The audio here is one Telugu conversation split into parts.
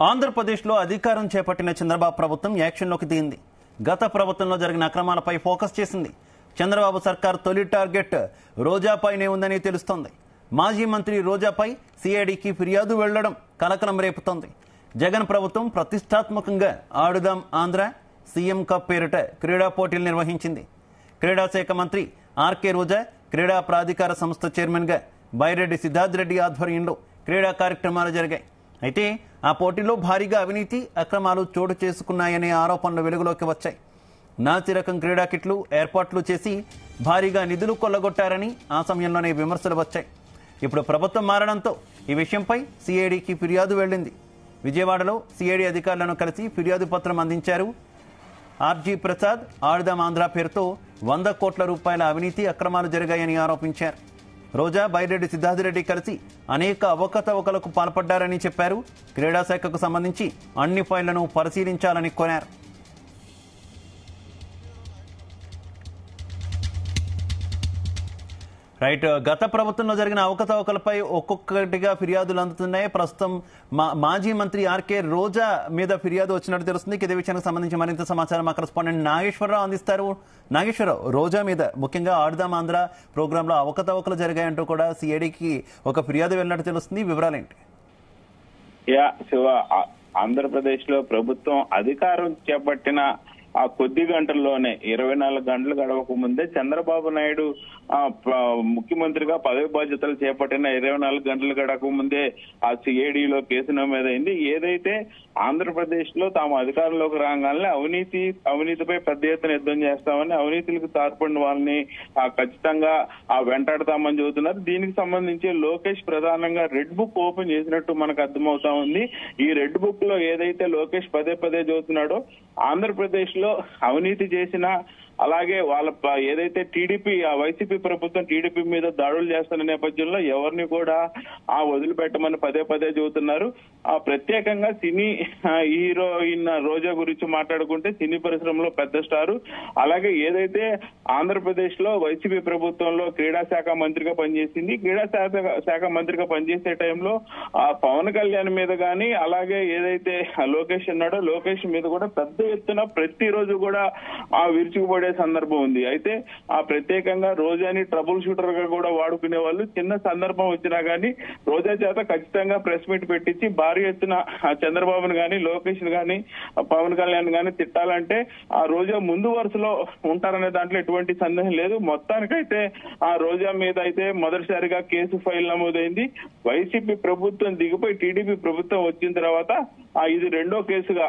ఆంధ్రప్రదేశ్లో అధికారం చేపట్టిన చంద్రబాబు ప్రభుత్వం యాక్షన్లోకి దిగింది. గత ప్రభుత్వంలో జరిగిన అక్రమాలపై ఫోకస్ చేసింది. చంద్రబాబు సర్కార్ తొలి టార్గెట్ రోజాపైనే ఉందని తెలుస్తోంది. మాజీ మంత్రి రోజాపై సిఐడికి ఫిర్యాదు వెళ్లడం కలకలం రేపుతోంది. జగన్ ప్రభుత్వం ప్రతిష్టాత్మకంగా ఆడుదాం ఆంధ్ర సీఎం కప్ పేరిట క్రీడా పోటీలు నిర్వహించింది. క్రీడా శాఖ మంత్రి ఆర్కే రోజా క్రీడా ప్రాధికార సంస్థ చైర్మన్గా బైరెడ్డి సిద్ధార్థ్ రెడ్డి ఆధ్వర్యంలో క్రీడా కార్యక్రమాలు జరిగాయి. అయితే ఆ పోటీలో భారీగా అవినీతి అక్రమాలు చోటు చేసుకున్నాయనే ఆరోపణలు వెలుగులోకి వచ్చాయి. నాసి రకం క్రీడా కిట్లు ఏర్పాట్లు చేసి భారీగా నిధులు కొల్లగొట్టారని ఆ సమయంలోనే విమర్శలు వచ్చాయి. ఇప్పుడు ప్రభుత్వం మారడంతో ఈ విషయంపై సిఐడికి ఫిర్యాదు వెళ్లింది. విజయవాడలో సిఐడి అధికారులను కలిసి ఫిర్యాదు పత్రం అందించారు. ఆర్జీ ప్రసాద్ ఆడుదాం ఆంధ్ర పేరుతో 100 కోట్ల రూపాయల అవినీతి అక్రమాలు జరిగాయని ఆరోపించారు. రోజా బైరెడ్డి సిద్ధార్థ్ రెడ్డి కలిసి అనేక అవకతవకలకు పాల్పడ్డారని చెప్పారు. క్రీడా శాఖకు సంబంధించి అన్ని ఫైళ్లను పరిశీలించాలని కోరారు. రైట్, గత ప్రభుత్వంలో జరిగిన అవకతవకలపై ఒక్కొక్కటిగా ఫిర్యాదులు అందుతున్నాయి. ప్రస్తుతం మాజీ మంత్రి ఆర్కే రోజా మీద ఫిర్యాదు వచ్చినట్టు తెలుస్తుంది. ఇదే విషయానికి సంబంధించి మరింత సమాచారం మా కరెస్పాండెంట్ నాగేశ్వరరావు అందిస్తారు. నాగేశ్వరరావు, రోజా మీద ముఖ్యంగా ఆడుదాం ఆంధ్ర ప్రోగ్రాంలో అవకతవకలు జరిగాయంటూ కూడా సిఐడికి ఒక ఫిర్యాదు వెళ్ళినట్టు తెలుస్తుంది. వివరాలేంటి? శివ, ఆంధ్రప్రదేశ్ లో ప్రభుత్వం అధికారం చేపట్టిన ఆ కొద్ది గంటల్లోనే 24 గంటలు గడవక ముందే చంద్రబాబు నాయుడు ముఖ్యమంత్రిగా పదవి బాధ్యతలు చేపట్టిన 24 గంటలు గడవక ముందే ఆ సిఐడిలో కేసు నమోదైంది. ఏదైతే ఆంధ్రప్రదేశ్ లో తాము అధికారంలోకి రాగానే అవినీతిపై పెద్ద ఎత్తున యుద్ధం చేస్తామని, అవినీతికి తార్పడిన వాళ్ళని ఖచ్చితంగా వెంటాడతామని చెబుతున్నారు. దీనికి సంబంధించి లోకేష్ ప్రధానంగా రెడ్ బుక్ ఓపెన్ చేసినట్టు మనకు అర్థమవుతా ఉంది. ఈ రెడ్ బుక్ లో ఏదైతే లోకేష్ పదే చెబుతున్నాడో ఆంధ్రప్రదేశ్ లో అవినీతి చేసిన, అలాగే వాళ్ళ ఏదైతే టీడీపీ వైసీపీ ప్రభుత్వం టీడీపీ మీద దాడులు చేస్తున్న నేపథ్యంలో ఎవరిని కూడా వదిలిపెట్టమని పదే చెబుతున్నారు. ప్రత్యేకంగా సినీ హీరోయిన్ రోజా గురించి మాట్లాడుకుంటే సినీ పరిశ్రమలో పెద్ద స్టారు. అలాగే ఏదైతే ఆంధ్రప్రదేశ్ లో వైసీపీ ప్రభుత్వంలో క్రీడా శాఖ మంత్రిగా పనిచేసింది. క్రీడా శాఖ మంత్రిగా పనిచేసే టైంలో పవన్ కళ్యాణ్ మీద గానీ, అలాగే ఏదైతే లోకేష్ ఉన్నాడో లోకేష్ మీద కూడా పెద్ద ఎత్తున ప్రతిరోజు కూడా విరుచుకుపడే సందర్భం ఉంది. అయితే ప్రత్యేకంగా రోజాని ట్రబుల్ షూటర్ గా కూడా వాడుకునే వాళ్ళు. చిన్న సందర్భం వచ్చినా గానీ రోజా చేత ఖచ్చితంగా ప్రెస్ మీట్ పెట్టించి భారీ ఎత్తున చంద్రబాబును గానీ, లోకేష్ గానీ, పవన్ కళ్యాణ్ గానీ తిట్టాలంటే ఆ రోజా ముందు వరుసలో ఉంటారనే దాంట్లో ఎటువంటి సందేహం లేదు. మొత్తానికైతే ఆ రోజా మీద అయితే మొదటిసారిగా కేసు ఫైల్ నమోదైంది. వైసీపీ ప్రభుత్వం దిగిపోయి టీడీపీ ప్రభుత్వం వచ్చిన తర్వాత ఇది రెండో కేసుగా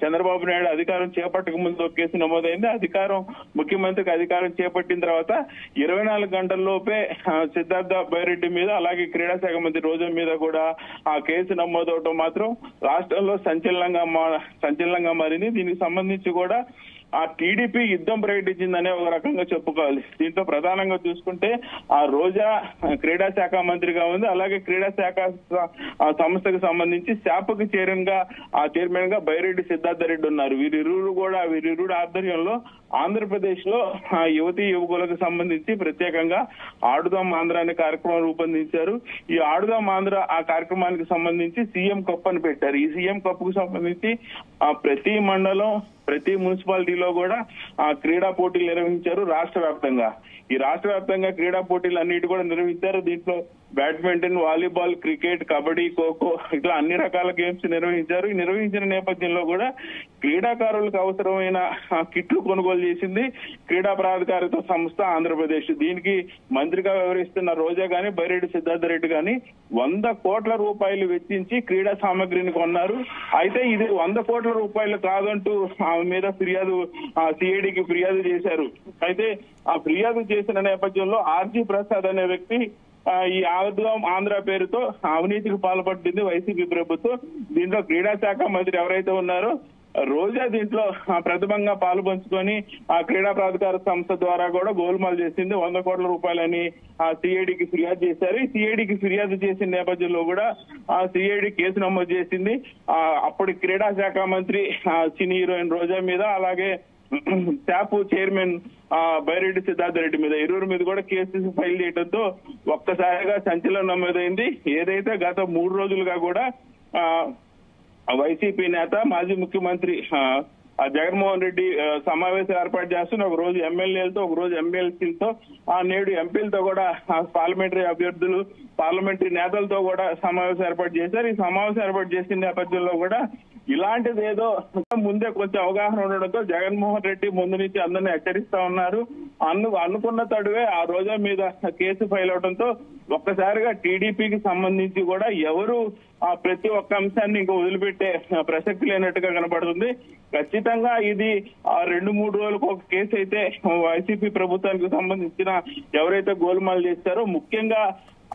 చంద్రబాబు నాయుడు అధికారం చేపట్టక ముందు ఒక కేసు నమోదైంది. ముఖ్యమంత్రికి అధికారం చేపట్టిన తర్వాత 24 గంటల్లోపే సిద్ధార్థ బైరెడ్డి మీద, అలాగే క్రీడా శాఖ మంత్రి రోజా మీద కూడా ఆ కేసు నమోదవటం మాత్రం రాష్ట్రంలో సంచలనంగా మారింది. దీనికి సంబంధించి కూడా ఆ టీడీపీ యుద్ధం ప్రకటించిందనే ఒక రకంగా చెప్పుకోవాలి. దీంతో ప్రధానంగా చూసుకుంటే ఆ రోజా క్రీడా శాఖ మంత్రిగా ఉంది. అలాగే క్రీడా శాఖ సంస్థకు సంబంధించి శాపకు చైర్మన్ గా బైరెడ్డి సిద్ధార్థ రెడ్డి ఉన్నారు. వీరిరువురు ఆధ్వర్యంలో ఆంధ్రప్రదేశ్ లో యువతీ యువకులకు సంబంధించి ప్రత్యేకంగా ఆడుదాం ఆంధ్ర అనే కార్యక్రమం రూపొందించారు. ఈ ఆడుదాం ఆంధ్ర ఆ కార్యక్రమానికి సంబంధించి సీఎం కప్ అని పెట్టారు. ఈ సీఎం కప్ కు సంబంధించి ప్రతి మండలం, ప్రతి మున్సిపాలిటీలో కూడా క్రీడా పోటీలు నిర్వహించారు. రాష్ట్ర వ్యాప్తంగా క్రీడా పోటీలు అన్నిటి కూడా నిర్వహించారు. దీంట్లో badminton, volleyball, cricket, kabaddi, kho kho ఇట్లా అన్ని రకాల గేమ్స్ నిర్వహించారు. ఈ నిర్వహించిన నేపథ్యంలో కూడా క్రీడాకారులకు అవసరమైన కిట్లు కొనుగోలు చేసింది క్రీడా ప్రాధికారిత సంస్థ ఆంధ్రప్రదేశ్. దీనికి మంత్రిగా వ్యవహరిస్తున్న రోజా గాని, బైరెడ్డి సిద్ధార్థ రెడ్డి గాని 100 కోట్ల రూపాయలు వెచ్చించి క్రీడా సామగ్రిని కొన్నారు. అయితే ఇది 100 కోట్ల రూపాయలు కాదంటూ ఆమె మీద సిఐడికి ఫిర్యాదు చేశారు. అయితే ఆ ఫిర్యాదు చేసిన నేపథ్యంలో ఆర్జీ ప్రసాద్ అనే వ్యక్తి ఈ ఆడుదాం ఆంధ్ర పేరుతో అవినీతికి పాల్పడింది వైసీపీ ప్రభుత్వం. దీంట్లో క్రీడా శాఖ మంత్రి ఎవరైతే ఉన్నారో రోజా దీంట్లో ప్రథమంగా పాలు పంచుకొని ఆ క్రీడా ప్రాధికార సంస్థ ద్వారా కూడా గోల్మాల్ చేసింది. 100 కోట్ల రూపాయలని సిఐడికి ఫిర్యాదు చేశారు. ఈ సిఐడికి ఫిర్యాదు చేసిన నేపథ్యంలో కూడా సిఐడి కేసు నమోదు చేసింది. అప్పటి క్రీడా శాఖ మంత్రి సినీ హీరోయిన్ రోజా మీద, అలాగే శాపు చైర్మన్ బైరెడ్డి సిద్ధార్థ రెడ్డి మీద, ఇరువురి మీద కూడా కేసు ఫైల్ చేయడంతో ఒక్కసారిగా సంచలనం నమోదైంది. ఏదైతే గత 3 రోజులుగా కూడా వైసీపీ నేత మాజీ ముఖ్యమంత్రి జగన్మోహన్ రెడ్డి సమావేశం ఏర్పాటు చేస్తున్న ఒక రోజు ఎమ్మెల్యేలతో, ఒక రోజు ఎమ్మెల్సీలతో, నేడు ఎంపీలతో కూడా పార్లమెంటరీ అభ్యర్థులు, పార్లమెంటరీ నేతలతో కూడా సమావేశం ఏర్పాటు చేశారు. ఈ సమావేశం ఏర్పాటు చేసిన నేపథ్యంలో కూడా ఇలాంటిది ఏదో ముందే కొంచెం అవగాహన ఉండడంతో జగన్మోహన్ రెడ్డి ముందు నుంచి అందరినీ హెచ్చరిస్తా ఉన్నారు. అనుకున్న తడువే ఆ రోజా మీద కేసు ఫైల్ అవడంతో ఒక్కసారిగా టీడీపీకి సంబంధించి కూడా ఎవరు ప్రతి ఒక్క అంశాన్ని ఇంకా వదిలిపెట్టే ప్రసక్తి లేనట్టుగా కనపడుతుంది. ఖచ్చితంగా ఇది 2-3 రోజులకు ఒక కేసు అయితే వైసీపీ ప్రభుత్వానికి సంబంధించిన ఎవరైతే గోల్మాల్ చేస్తారో ముఖ్యంగా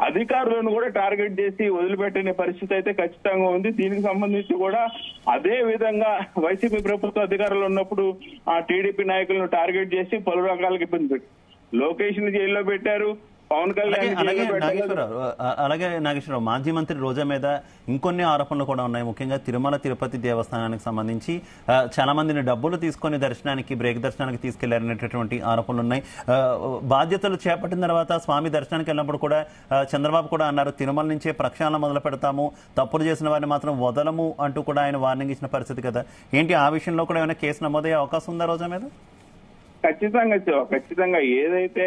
అధికారులను కూడా టార్గెట్ చేసి వదిలిపెట్టిన పరిస్థితి అయితే ఖచ్చితంగా ఉంది. దీనికి సంబంధించి కూడా అదే విధంగా వైసీపీ ప్రభుత్వ అధికారులు ఉన్నప్పుడు టీడీపీ నాయకులను టార్గెట్ చేసి పలు రకాలుగా ఇబ్బంది పెట్టారు. లోకేష్ ని జైల్లో పెట్టారు, పవన్ కళ్యాణ్ అలాగే నాగేశ్వరరావు, మాజీ మంత్రి రోజా మీద ఇంకొన్ని ఆరోపణలు కూడా ఉన్నాయి. ముఖ్యంగా తిరుమల తిరుపతి దేవస్థానానికి సంబంధించి చాలా మందిని డబ్బులు తీసుకొని బ్రేక్ దర్శనానికి తీసుకెళ్లారనేటటువంటి ఆరోపణలు ఉన్నాయి. బాధ్యతలు చేపట్టిన తర్వాత స్వామి దర్శనానికి వెళ్ళినప్పుడు కూడా చంద్రబాబు కూడా అన్నారు, తిరుమల నుంచే ప్రక్షాళన మొదలు పెడతాము, తప్పులు చేసిన వారిని మాత్రం వదలము అంటూ కూడా ఆయన వార్నింగ్ ఇచ్చిన పరిస్థితి కదా. ఏంటి ఆ విషయంలో కూడా ఏమైనా కేసు నమోదయ్యే అవకాశం ఉందా రోజా మీద? ఖచ్చితంగా ఏదైతే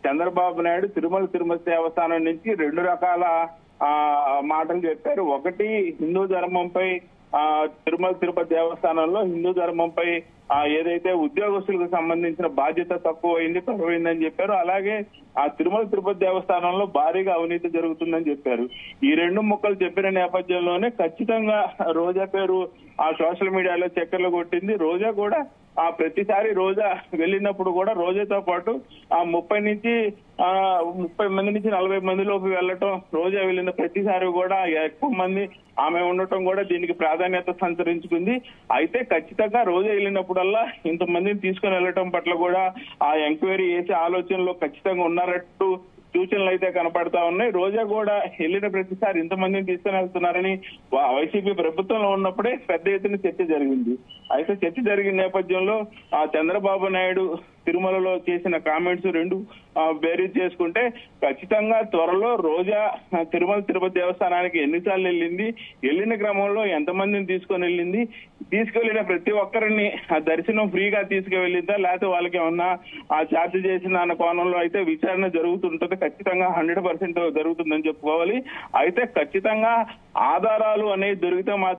చంద్రబాబు నాయుడు తిరుపతి దేవస్థానం నుంచి 2 రకాల మాటలు చెప్పారు. ఒకటి, హిందూ ధర్మంపై తిరుపతి దేవస్థానంలో హిందూ ధర్మంపై ఏదైతే ఉద్యోగస్తులకు సంబంధించిన బాధ్యత తక్కువైందని చెప్పారు. అలాగే తిరుపతి దేవస్థానంలో భారీగా అవినీతి జరుగుతుందని చెప్పారు. ఈ 2 ముక్కలు చెప్పిన నేపథ్యంలోనే ఖచ్చితంగా రోజా పేరు సోషల్ మీడియాలో చక్కర్లు కొట్టింది. రోజా కూడా ప్రతిసారి రోజా వెళ్ళినప్పుడు కూడా రోజాతో పాటు 30 మంది నుంచి 40 మంది లోపు వెళ్ళటం, రోజా వెళ్ళిన ప్రతిసారి కూడా ఎక్కువ మంది ఆమె ఉండటం కూడా దీనికి ప్రాధాన్యత సంతరించుకుంది. అయితే ఖచ్చితంగా రోజా వెళ్ళినప్పుడల్లా ఇంతమందిని తీసుకుని వెళ్ళటం పట్ల కూడా ఎంక్వైరీ చేసే ఆలోచనలో ఖచ్చితంగా ఉన్నారట్టు సూచనలు అయితే కనపడతా ఉన్నాయి. రోజా కూడా వెళ్ళిన ప్రతిసారి ఇంతమందిని తీసుకుని వెళ్తున్నారని వైసీపీ ప్రభుత్వంలో ఉన్నప్పుడే పెద్ద ఎత్తున చర్చ జరిగింది. అయితే చర్చ జరిగిన నేపథ్యంలో చంద్రబాబు నాయుడు తిరుమలలో చేసిన కామెంట్స్ 2 బేరీజ్ చేసుకుంటే ఖచ్చితంగా త్వరలో రోజా తిరుపతి దేవస్థానానికి ఎన్నిసార్లు వెళ్ళిన క్రమంలో ఎంతమందిని తీసుకువెళ్లిన ప్రతి ఒక్కరిని దర్శనం ఫ్రీగా తీసుకువెళ్ళిందా, లేకపోతే వాళ్ళకి ఏమన్నా ఛార్జ్ చేసిన అన్న కోణంలో అయితే విచారణ జరుగుతుంటది. ఖచ్చితంగా 100% జరుగుతుందని చెప్పుకోవాలి. అయితే ఖచ్చితంగా ఆధారాలు అనేవి దొరికితే మాత్రం